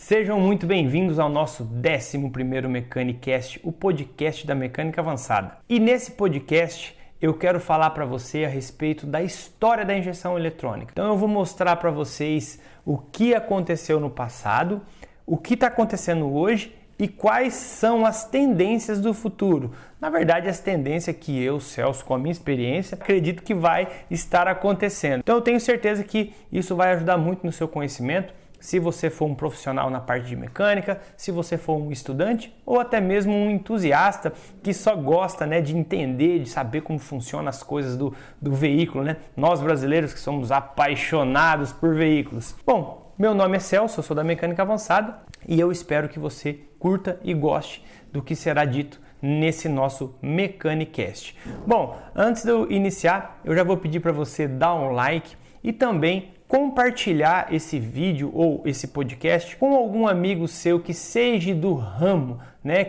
Sejam muito bem-vindos ao nosso 11º Mecanicast, o podcast da mecânica avançada. E nesse podcast eu quero falar para você a respeito da história da injeção eletrônica. Então eu vou mostrar para vocês o que aconteceu no passado, o que está acontecendo hoje e quais são as tendências do futuro. Na verdade, as tendências que eu, Celso, com a minha experiência, acredito que vai estar acontecendo. Então eu tenho certeza que isso vai ajudar muito no seu conhecimento, se você for um profissional na parte de mecânica, se você for um estudante ou até mesmo um entusiasta que só gosta, de entender, de saber como funcionam as coisas do veículo, Nós brasileiros que somos apaixonados por veículos. Bom, meu nome é Celso, eu sou da Mecânica Avançada e eu espero que você curta e goste do que será dito nesse nosso Mecanicast. Bom, antes de eu iniciar, eu já vou pedir para você dar um like e também compartilhar esse vídeo ou esse podcast com algum amigo seu que seja do ramo,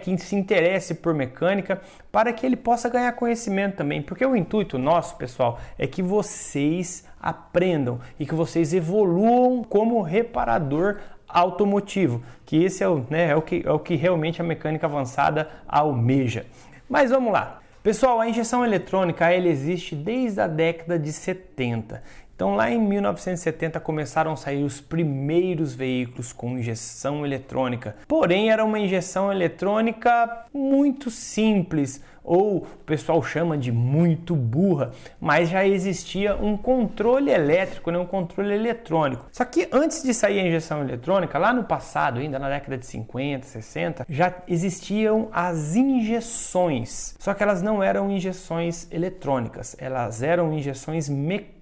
que se interesse por mecânica, para que ele possa ganhar conhecimento também, porque o intuito nosso, pessoal, é que vocês aprendam e que vocês evoluam como reparador automotivo, que esse é o que realmente a mecânica avançada almeja. Mas vamos lá. Pessoal, a injeção eletrônica ela existe desde a década de 70. Então lá em 1970 começaram a sair os primeiros veículos com injeção eletrônica. Porém era uma injeção eletrônica muito simples, ou o pessoal chama de muito burra, mas já existia um controle elétrico, um controle eletrônico. Só que antes de sair a injeção eletrônica, lá no passado, ainda na década de 50, 60, já existiam as injeções. Só que elas não eram injeções eletrônicas, elas eram injeções mecânicas.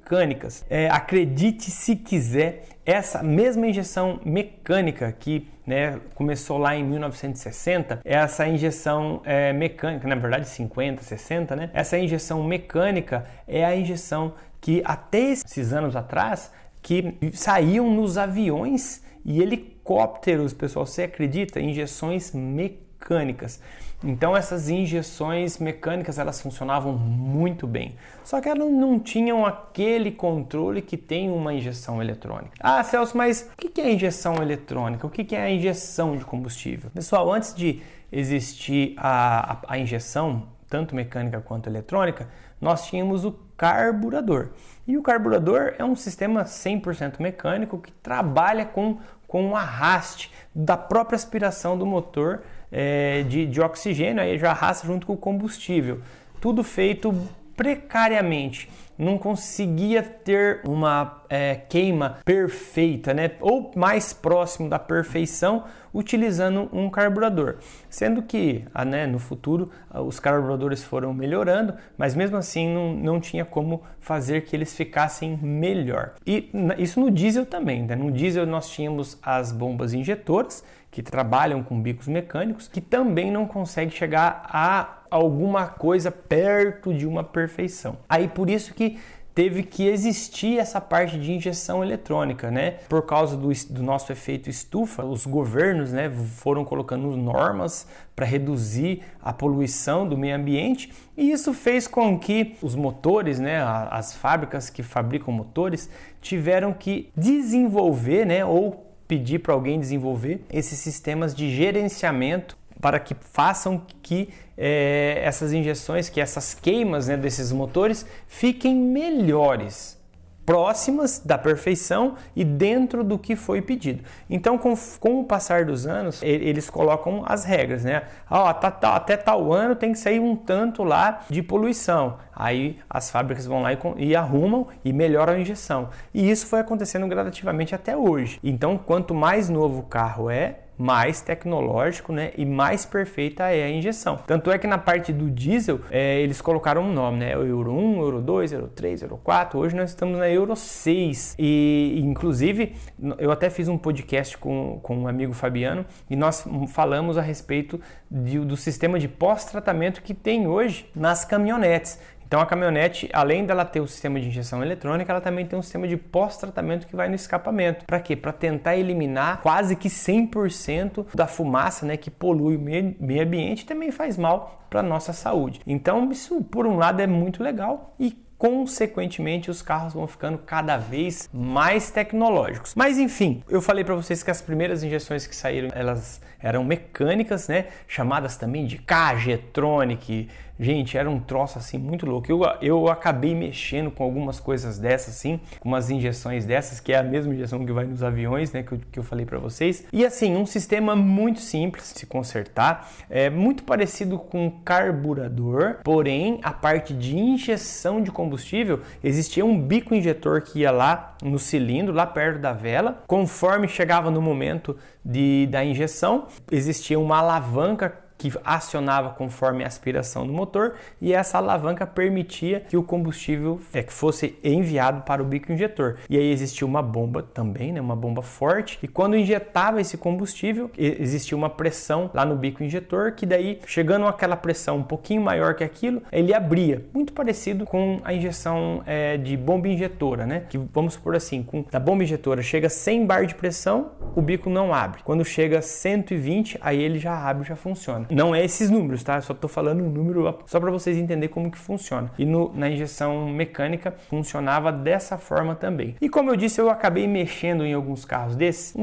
Acredite se quiser, essa mesma injeção mecânica que começou lá em 1960, essa injeção mecânica, na verdade 50, 60, essa injeção mecânica é a injeção que até esses anos atrás que saíam nos aviões e helicópteros, pessoal, você acredita? Injeções mecânicas. Então essas injeções mecânicas elas funcionavam muito bem, só que elas não tinham aquele controle que tem uma injeção eletrônica. Ah, Celso, mas o que é injeção eletrônica? O que é a injeção de combustível? Pessoal, antes de existir a injeção, tanto mecânica quanto eletrônica, nós tínhamos o carburador. E o carburador é um sistema 100% mecânico que trabalha com o arraste da própria aspiração do motor de oxigênio, aí já arrasta junto com o combustível. Tudo feito precariamente, não conseguia ter uma queima perfeita, ou mais próximo da perfeição, utilizando um carburador. Sendo que no futuro os carburadores foram melhorando, mas mesmo assim não tinha como fazer que eles ficassem melhor. E isso no diesel também. No diesel nós tínhamos as bombas injetoras, que trabalham com bicos mecânicos, que também não conseguem chegar a alguma coisa perto de uma perfeição. Aí por isso que teve que existir essa parte de injeção eletrônica, Por causa do nosso efeito estufa, os governos, foram colocando normas para reduzir a poluição do meio ambiente e isso fez com que os motores, as fábricas que fabricam motores, tiveram que desenvolver, ou pedir para alguém desenvolver esses sistemas de gerenciamento para que façam que essas injeções, que essas queimas desses motores fiquem melhores, próximas da perfeição e dentro do que foi pedido. Então, com o passar dos anos, eles colocam as regras, até tal ano tem que sair um tanto lá de poluição. Aí as fábricas vão lá e arrumam e melhoram a injeção. E isso foi acontecendo gradativamente até hoje. Então, quanto mais novo o carro mais tecnológico, e mais perfeita é a injeção. Tanto é que na parte do diesel, eles colocaram um nome, Euro 1, Euro 2, Euro 3, Euro 4. Hoje nós estamos na Euro 6. E inclusive, eu até fiz um podcast com um amigo Fabiano e nós falamos a respeito do sistema de pós-tratamento que tem hoje nas caminhonetes. Então a caminhonete, além dela ter o sistema de injeção eletrônica, ela também tem um sistema de pós-tratamento que vai no escapamento. Para quê? Para tentar eliminar quase que 100% da fumaça, que polui o meio ambiente e também faz mal para a nossa saúde. Então isso, por um lado, é muito legal e consequentemente os carros vão ficando cada vez mais tecnológicos. Mas enfim, eu falei para vocês que as primeiras injeções que saíram, elas eram mecânicas, né? Chamadas também de K-Jetronic. Gente, era um troço assim muito louco. Eu acabei mexendo com algumas coisas dessas assim, com umas injeções dessas, que é a mesma injeção que vai nos aviões, né, que eu falei para vocês. E assim, um sistema muito simples de se consertar, muito parecido com carburador, porém a parte de injeção de combustível, existia um bico injetor que ia lá no cilindro, lá perto da vela. Conforme chegava no momento da injeção, existia uma alavanca que acionava conforme a aspiração do motor, e essa alavanca permitia que o combustível que fosse enviado para o bico injetor. E aí existia uma bomba também, né, uma bomba forte, e quando injetava esse combustível, existia uma pressão lá no bico injetor, que daí, chegando àquela pressão um pouquinho maior que aquilo, ele abria, muito parecido com a injeção de bomba injetora, né, que vamos supor assim, a bomba injetora chega a 100 bar de pressão, o bico não abre. Quando chega a 120, aí ele já abre, já funciona. Não é esses números, tá? Eu só tô falando um número só para vocês entenderem como que funciona. E na injeção mecânica funcionava dessa forma também. E como eu disse, eu acabei mexendo em alguns carros desses.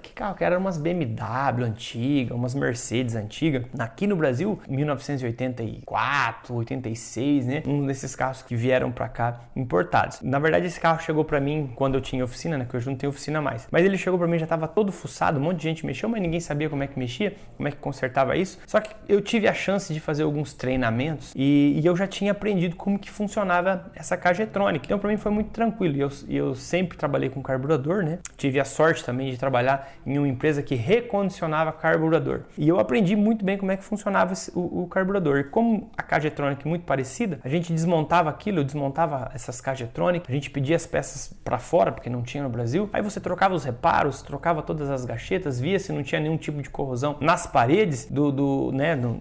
Que carro que era? Umas BMW antigas, umas Mercedes antigas. Aqui no Brasil, 1984, 86, né? Um desses carros que vieram para cá importados. Na verdade, esse carro chegou para mim quando eu tinha oficina, né? Que hoje não tenho oficina mais. Mas ele chegou para mim, já tava todo fuçado, um monte de gente mexeu, mas ninguém sabia como é que mexia, como é que consertava isso. Só que eu tive a chance de fazer alguns treinamentos e eu já tinha aprendido como que funcionava essa K-Jetronic. Então, para mim foi muito tranquilo. Eu sempre trabalhei com carburador, né? Tive a sorte também de trabalhar em uma empresa que recondicionava carburador. E eu aprendi muito bem como é que funcionava o carburador. E como a K-Jetronic é muito parecida, a gente desmontava aquilo, eu desmontava essas K-Jetronic, a gente pedia as peças para fora, porque não tinha no Brasil. Aí você trocava os reparos, trocava todas as gachetas, via se não tinha nenhum tipo de corrosão nas paredes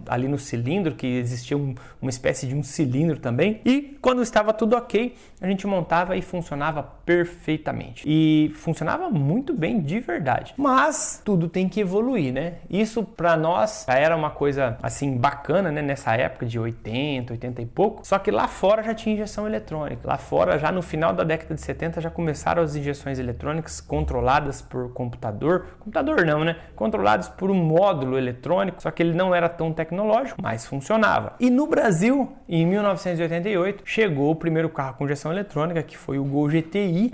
ali no cilindro, que existia uma espécie de um cilindro também. E quando estava tudo ok, a gente montava e funcionava perfeitamente. E funcionava muito bem de verdade. Mas tudo tem que evoluir, né? Isso para nós já era uma coisa assim bacana, né? Nessa época de 80 e pouco. Só que lá fora já tinha injeção eletrônica. Lá fora, já no final da década de 70, já começaram as injeções eletrônicas controladas por computador. Computador não, né? Controladas por um módulo eletrônico, só que ele não era tão tecnológico, mas funcionava. E no Brasil, em 1988, chegou o primeiro carro com injeção eletrônica, que foi o Gol GTI.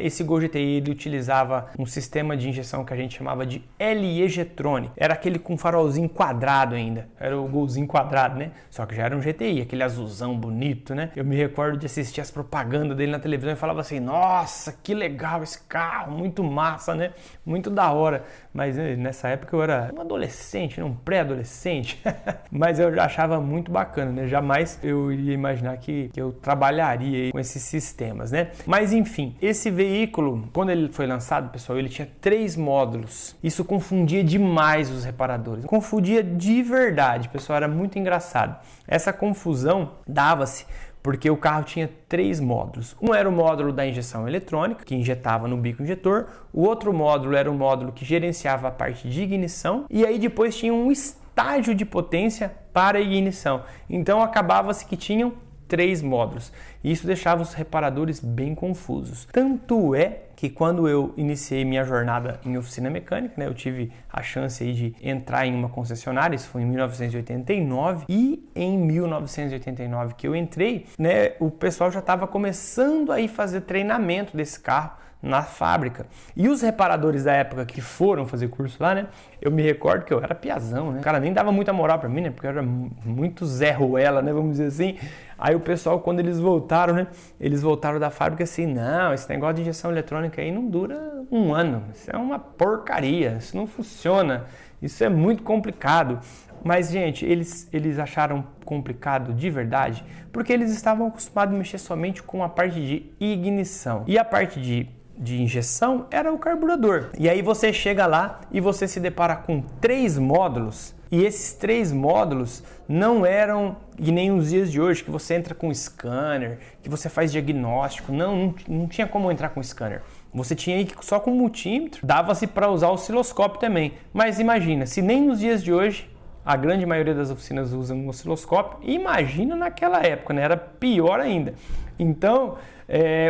Esse Gol GTI ele utilizava um sistema de injeção que a gente chamava de LE-Jetronic. Era aquele com farolzinho quadrado ainda. Era o Golzinho quadrado, né? Só que já era um GTI, aquele azulzão bonito, né? Eu me recordo de assistir as propagandas dele na televisão e falava assim, nossa, que legal esse carro, muito massa, né? Muito da hora. Mas nessa época eu era um adolescente, um pré-adolescente. Mas eu já achava muito bacana, né? Jamais eu iria imaginar que eu trabalharia com esses sistemas, né? Mas enfim, esse veículo, quando ele foi lançado, pessoal, ele tinha 3 módulos. Isso confundia demais os reparadores. Confundia de verdade, pessoal, era muito engraçado. Essa confusão dava-se porque o carro tinha 3 módulos. Um era o módulo da injeção eletrônica, que injetava no bico injetor. O outro módulo era o módulo que gerenciava a parte de ignição. E aí depois tinha um estágio de potência para a ignição. Então acabava-se que tinham 3 módulos. E isso deixava os reparadores bem confusos. Tanto é que quando eu iniciei minha jornada em oficina mecânica, né, eu tive a chance aí de entrar em uma concessionária, isso foi em 1989, e em 1989 que eu entrei, né, o pessoal já estava começando a ir fazer treinamento desse carro na fábrica. E os reparadores da época que foram fazer curso lá, né, eu me recordo que eu era piazão, né, o cara nem dava muita moral pra mim, né, porque eu era muito Zé Ruela, né, vamos dizer assim. Aí o pessoal, quando eles voltaram, né, eles voltaram da fábrica assim, não, esse negócio de injeção eletrônica aí não dura um ano, isso é uma porcaria, isso não funciona, isso é muito complicado. Mas, gente, eles acharam complicado de verdade porque eles estavam acostumados a mexer somente com a parte de ignição. E a parte de injeção era o carburador. E aí você chega lá e você se depara com 3 módulos. E esses 3 módulos não eram que nem os dias de hoje, que você entra com scanner, que você faz diagnóstico. Não tinha como entrar com scanner. Você tinha que só com multímetro, dava-se para usar o osciloscópio também. Mas imagina, se nem nos dias de hoje a grande maioria das oficinas usam um osciloscópio. Imagina naquela época, né? Era pior ainda. Então,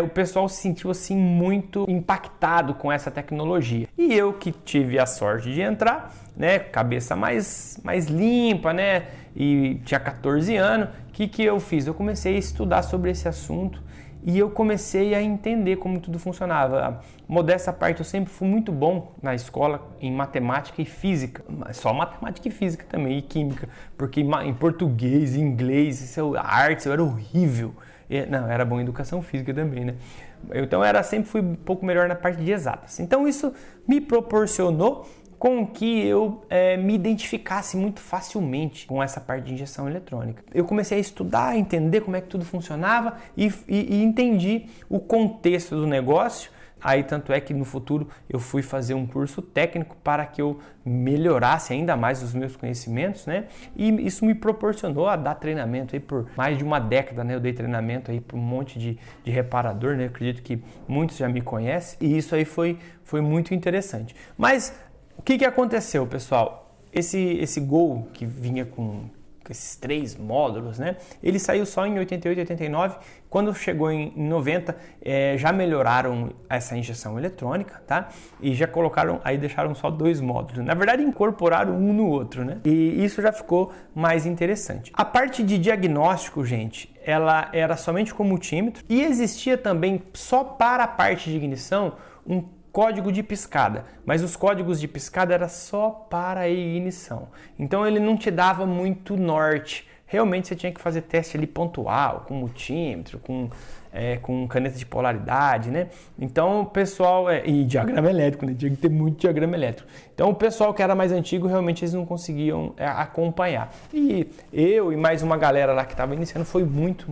o pessoal se sentiu assim muito impactado com essa tecnologia. E eu que tive a sorte de entrar, né, cabeça mais limpa, né, e tinha 14 anos, o que eu fiz? Eu comecei a estudar sobre esse assunto e eu comecei a entender como tudo funcionava. Modéstia à parte, eu sempre fui muito bom na escola em matemática e física, só matemática e física também, e química, porque em português, inglês, artes, eu era horrível. Não, era bom em educação física também, né? Então sempre fui um pouco melhor na parte de exatas. Então isso me proporcionou com que eu me identificasse muito facilmente com essa parte de injeção eletrônica. Eu comecei a estudar, a entender como é que tudo funcionava e entendi o contexto do negócio. Aí tanto é que no futuro eu fui fazer um curso técnico para que eu melhorasse ainda mais os meus conhecimentos, né? E isso me proporcionou a dar treinamento aí por mais de uma década, né? Eu dei treinamento aí para um monte de reparador, né? Eu acredito que muitos já me conhecem e isso aí foi muito interessante. Mas o que aconteceu, pessoal? Esse Gol que vinha com esses 3 módulos, né? Ele saiu só em 88 e 89. Quando chegou em 90, já melhoraram essa injeção eletrônica, tá? E já colocaram, aí deixaram só 2 módulos. Na verdade, incorporaram um no outro, né? E isso já ficou mais interessante. A parte de diagnóstico, gente, ela era somente com multímetro e existia também, só para a parte de ignição, um código de piscada, mas os códigos de piscada era só para a ignição. Então ele não te dava muito norte. Realmente você tinha que fazer teste ali pontual, com multímetro, com caneta de polaridade, né? Então o pessoal, e diagrama elétrico, né? Tinha que ter muito diagrama elétrico. Então o pessoal que era mais antigo, realmente eles não conseguiam acompanhar. E eu e mais uma galera lá que estava iniciando foi muito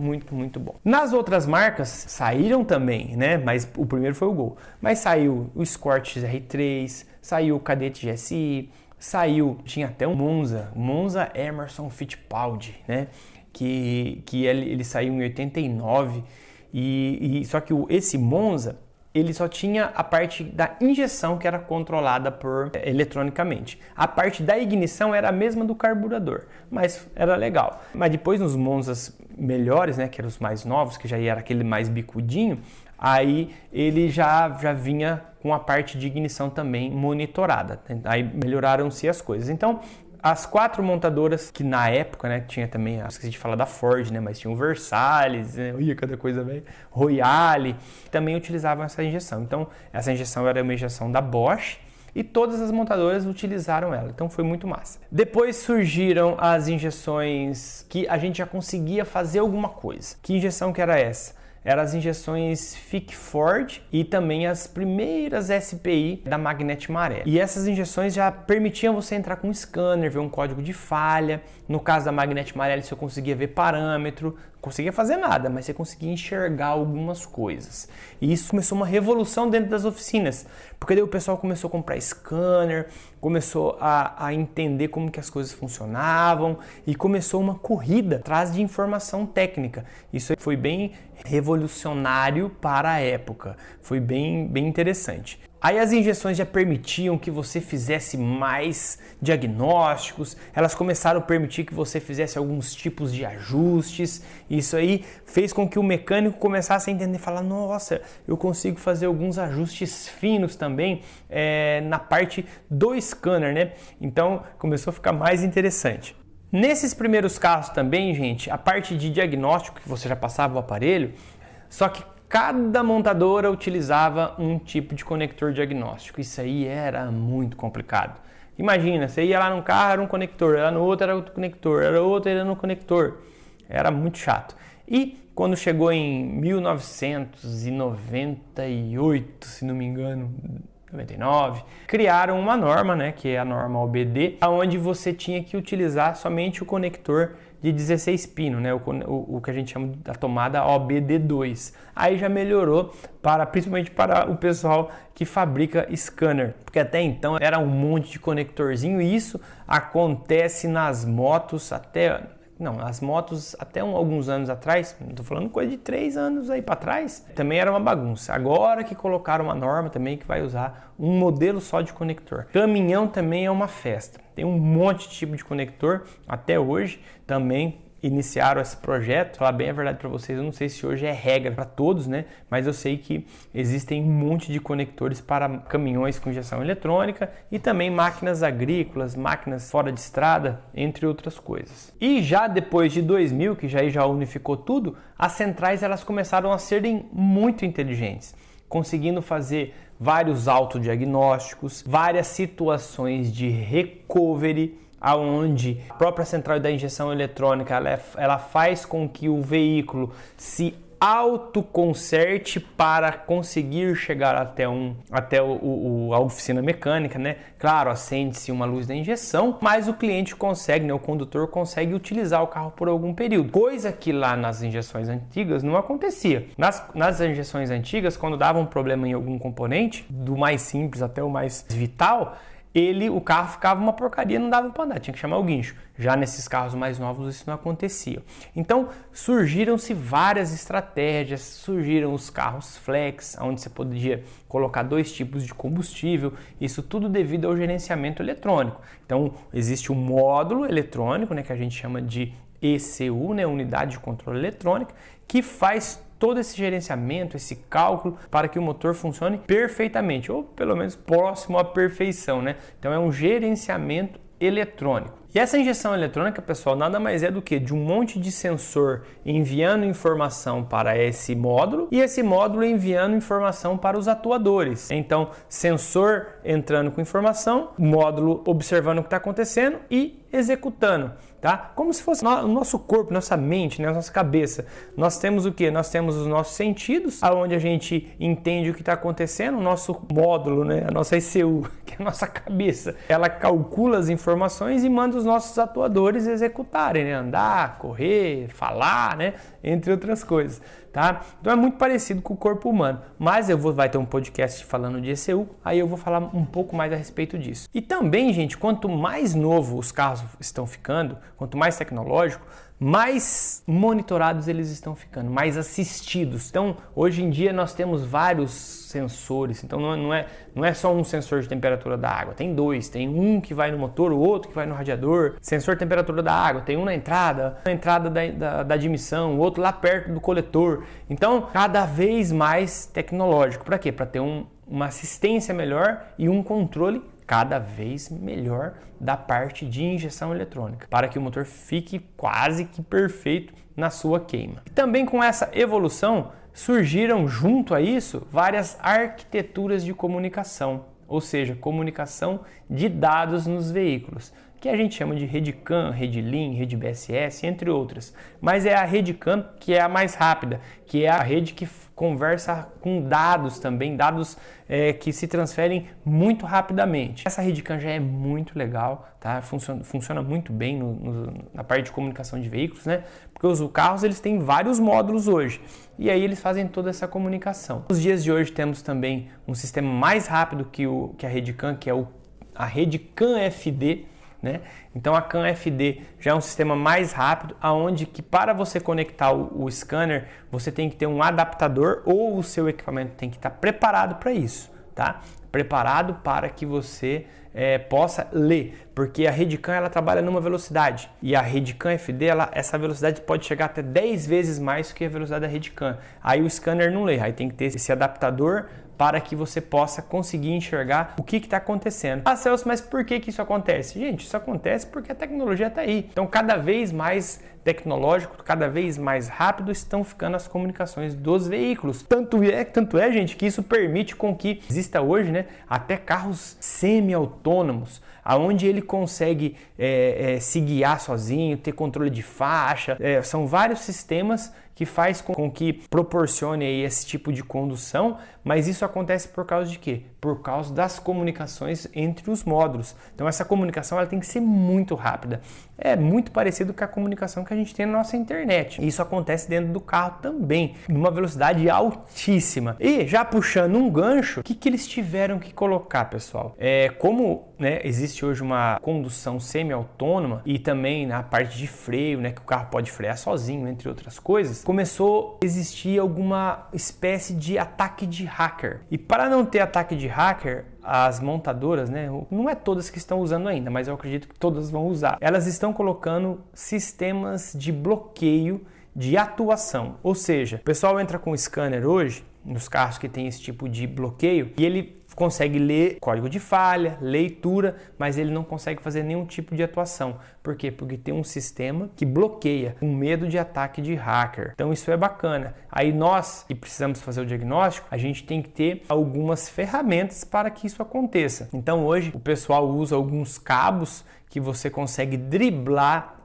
bom. Nas outras marcas saíram também, né? Mas o primeiro foi o Gol. Mas saiu o Escort XR3, saiu o Cadete GSI, tinha até um Monza Emerson Fittipaldi, né? Que ele saiu em 89 só que esse Monza ele só tinha a parte da injeção que era controlada eletronicamente. A parte da ignição era a mesma do carburador, mas era legal. Mas depois nos Monzas melhores, né, que eram os mais novos, que já era aquele mais bicudinho, aí ele já vinha com a parte de ignição também monitorada. Aí melhoraram-se as coisas. Então, as 4 montadoras que na época, né, tinha também, esqueci de falar da Ford, né, mas tinha o Versalhes, né, cada coisa velha, Royale, também utilizavam essa injeção. Então, essa injeção era uma injeção da Bosch e todas as montadoras utilizaram ela. Então, foi muito massa. Depois surgiram as injeções que a gente já conseguia fazer alguma coisa. Que injeção que era essa? Eram as injeções FIC Ford e também as primeiras SPI da Magnete Marelli. E essas injeções já permitiam você entrar com um scanner, ver um código de falha. No caso da Magnete Marelli, você conseguia ver parâmetro, conseguia fazer nada, mas você conseguia enxergar algumas coisas. E isso começou uma revolução dentro das oficinas, porque daí o pessoal começou a comprar scanner, começou a entender como que as coisas funcionavam e começou uma corrida atrás de informação técnica. Isso foi bem revolucionário para a época, foi bem interessante. Aí as injeções já permitiam que você fizesse mais diagnósticos, elas começaram a permitir que você fizesse alguns tipos de ajustes. Isso aí fez com que o mecânico começasse a entender e falar, nossa, eu consigo fazer alguns ajustes finos também na parte do scanner, né? Então começou a ficar mais interessante. Nesses primeiros carros também, gente, a parte de diagnóstico que você já passava o aparelho, só que cada montadora utilizava um tipo de conector diagnóstico. Isso aí era muito complicado. Imagina, você ia lá num carro, era um conector, lá no outro era outro conector, era outro, era no conector. Era muito chato. E quando chegou em 1998, se não me engano, 99, criaram uma norma, né, que é a norma OBD, onde você tinha que utilizar somente o conector de 16 pino, né, o que a gente chama da tomada OBD2. Aí já melhorou principalmente para o pessoal que fabrica scanner, porque até então era um monte de conectorzinho e isso acontece nas motos até Não, as motos até alguns anos atrás, não estou falando coisa de 3 anos aí para trás, também era uma bagunça. Agora que colocaram uma norma também que vai usar um modelo só de conector. Caminhão também é uma festa. Tem um monte de tipo de conector até hoje também. Iniciaram esse projeto, falar bem a verdade para vocês, eu não sei se hoje é regra para todos, né? Mas eu sei que existem um monte de conectores para caminhões com injeção eletrônica e também máquinas agrícolas, máquinas fora de estrada, entre outras coisas. E já depois de 2000, que já unificou tudo, as centrais elas começaram a serem muito inteligentes, conseguindo fazer vários autodiagnósticos, várias situações de recovery, aonde a própria central da injeção eletrônica ela faz com que o veículo se autoconserte para conseguir chegar até a oficina mecânica, né? Claro, acende-se uma luz da injeção, mas o cliente consegue, né? O condutor consegue utilizar o carro por algum período, coisa que lá nas injeções antigas não acontecia. Nas injeções antigas, quando dava um problema em algum componente, do mais simples até o mais vital, o carro ficava uma porcaria, não dava para andar, tinha que chamar o guincho. Já nesses carros mais novos isso não acontecia. Então surgiram-se várias estratégias, surgiram os carros flex, onde você podia colocar 2 tipos de combustível, isso tudo devido ao gerenciamento eletrônico. Então existe um módulo eletrônico, né, que a gente chama de ECU, né, Unidade de Controle Eletrônica, que faz todo esse gerenciamento, esse cálculo para que o motor funcione perfeitamente, ou pelo menos próximo à perfeição, né? Então é um gerenciamento eletrônico. E essa injeção eletrônica, pessoal, nada mais é do que de um monte de sensor enviando informação para esse módulo e esse módulo enviando informação para os atuadores. Então, sensor entrando com informação, módulo observando o que está acontecendo e executando, tá? Como se fosse o nosso corpo, nossa mente, né? Nossa cabeça. Nós temos o quê? Nós temos os nossos sentidos, aonde a gente entende o que está acontecendo, o nosso módulo, né? A nossa ECU, que é a nossa cabeça. Ela calcula as informações e manda os nossos atuadores executarem, né? Andar, correr, falar, né? Entre outras coisas, tá? Então é muito parecido com o corpo humano, mas vai ter um podcast falando de ECU, aí eu vou falar um pouco mais a respeito disso. E também, gente, quanto mais novo os carros estão ficando, quanto mais tecnológico, mais monitorados eles estão ficando, mais assistidos. Então, hoje em dia nós temos vários sensores, então não é só um sensor de temperatura da água, tem 2, tem um que vai no motor, o outro que vai no radiador. Sensor de temperatura da água, tem um na entrada da admissão, o outro lá perto do coletor. Então, cada vez mais tecnológico. Para quê? Para ter uma assistência melhor e um controle cada vez melhor da parte de injeção eletrônica, para que o motor fique quase que perfeito na sua queima. E também com essa evolução surgiram junto a isso várias arquiteturas de comunicação, ou seja, comunicação de dados nos veículos, que a gente chama de rede CAN, rede LIN, rede BSS, entre outras. Mas é a rede CAN que é a mais rápida, que é a rede que conversa com dados também, dados que se transferem muito rapidamente. Essa rede CAN já é muito legal, tá? Funciona muito bem na parte de comunicação de veículos, né? Porque os carros eles têm vários módulos hoje e aí eles fazem toda essa comunicação. Nos dias de hoje temos também um sistema mais rápido que a rede CAN, que é a rede CAN-FD, né? Então a CAN-FD já é um sistema mais rápido, aonde que para você conectar o scanner, você tem que ter um adaptador ou o seu equipamento tem que estar preparado para isso, tá? Preparado para que você possa ler, porque a rede CAN ela trabalha numa velocidade e a rede CAN-FD, essa velocidade pode chegar até 10 vezes mais que a velocidade da rede CAN. Aí o scanner não lê, aí tem que ter esse adaptador para que você possa conseguir enxergar o que está acontecendo. Ah, Celso, mas por que isso acontece? Gente, isso acontece porque a tecnologia está aí. Então, cada vez mais tecnológico, cada vez mais rápido estão ficando as comunicações dos veículos. Tanto é, gente, que isso permite com que exista hoje, né, até carros semi-autônomos, aonde ele consegue se guiar sozinho, ter controle de faixa. São vários sistemas que faz com que proporcione aí esse tipo de condução, mas isso acontece por causa de quê? Por causa das comunicações entre os módulos. Então essa comunicação ela tem que ser muito rápida. É muito parecido com a comunicação que a gente tem na nossa internet. Isso acontece dentro do carro também, numa velocidade altíssima. E já puxando um gancho, o que eles tiveram que colocar, pessoal? Como existe hoje uma condução semi-autônoma e também na parte de freio, que o carro pode frear sozinho, entre outras coisas, começou a existir alguma espécie de ataque de hacker. E para não ter ataque de hacker, as montadoras, não é todas que estão usando ainda, mas eu acredito que todas vão usar. Elas estão colocando sistemas de bloqueio de atuação. Ou seja, o pessoal entra com o scanner hoje, nos carros que tem esse tipo de bloqueio, e ele consegue ler código de falha, leitura, mas ele não consegue fazer nenhum tipo de atuação. Por quê? Porque tem um sistema que bloqueia, com medo de ataque de hacker. Então isso é bacana. Aí nós, que precisamos fazer o diagnóstico, a gente tem que ter algumas ferramentas para que isso aconteça. Então hoje o pessoal usa alguns cabos que você consegue driblar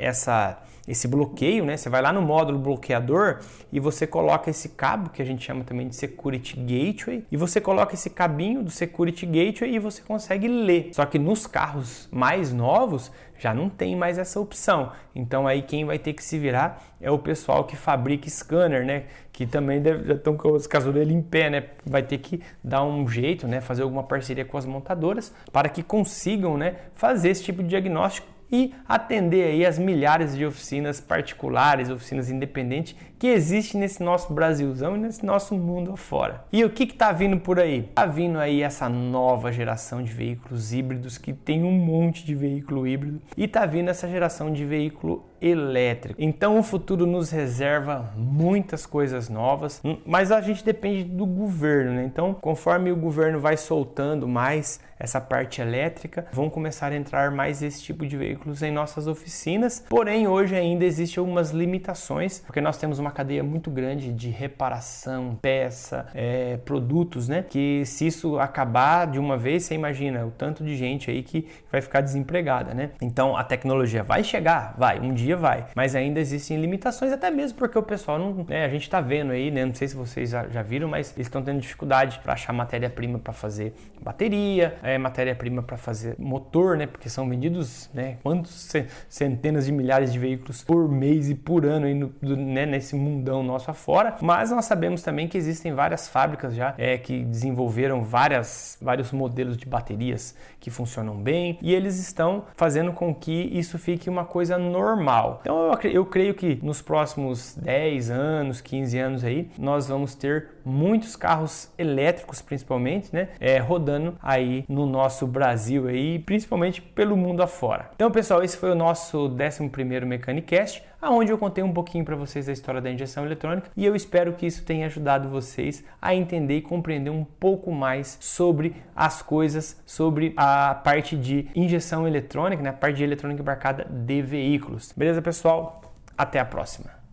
esse bloqueio, Você vai lá no módulo bloqueador e você coloca esse cabo, que a gente chama também de Security Gateway, e você coloca esse cabinho do Security Gateway e você consegue ler. Só que nos carros mais novos já não tem mais essa opção. Então aí quem vai ter que se virar é o pessoal que fabrica scanner, que também já estão com os casos dele em pé, Vai ter que dar um jeito, fazer alguma parceria com as montadoras para que consigam, fazer esse tipo de diagnóstico e atender aí as milhares de oficinas particulares, oficinas independentes que existem nesse nosso Brasilzão e nesse nosso mundo afora. E o que está vindo por aí? Está vindo aí essa nova geração de veículos híbridos, que tem um monte de veículo híbrido, e está vindo essa geração de veículo elétrico. Então o futuro nos reserva muitas coisas novas, mas a gente depende do governo, Então, conforme o governo vai soltando mais essa parte elétrica, vão começar a entrar mais esse tipo de veículos em nossas oficinas. Porém, hoje ainda existem algumas limitações, porque nós temos uma cadeia muito grande de reparação, peça, produtos, Que se isso acabar de uma vez, você imagina o tanto de gente aí que vai ficar desempregada, Então, a tecnologia vai chegar? Vai, um dia vai, mas ainda existem limitações, até mesmo porque o pessoal não, a gente está vendo aí, não sei se vocês já viram, mas eles estão tendo dificuldade para achar matéria-prima para fazer bateria, matéria-prima para fazer motor, porque são vendidos, quantos centenas de milhares de veículos por mês e por ano aí nesse mundão nosso afora. Mas nós sabemos também que existem várias fábricas já que desenvolveram vários modelos de baterias que funcionam bem, e eles estão fazendo com que isso fique uma coisa normal. Então eu creio que nos próximos 10 anos, 15 anos aí, nós vamos ter muitos carros elétricos, principalmente, rodando aí no nosso Brasil aí, principalmente pelo mundo afora. Então, pessoal, esse foi o nosso 11º Mecanicast, onde eu contei um pouquinho para vocês da história da injeção eletrônica, e eu espero que isso tenha ajudado vocês a entender e compreender um pouco mais sobre as coisas, sobre a parte de injeção eletrônica, a parte de eletrônica embarcada de veículos. Beleza, pessoal? Até a próxima!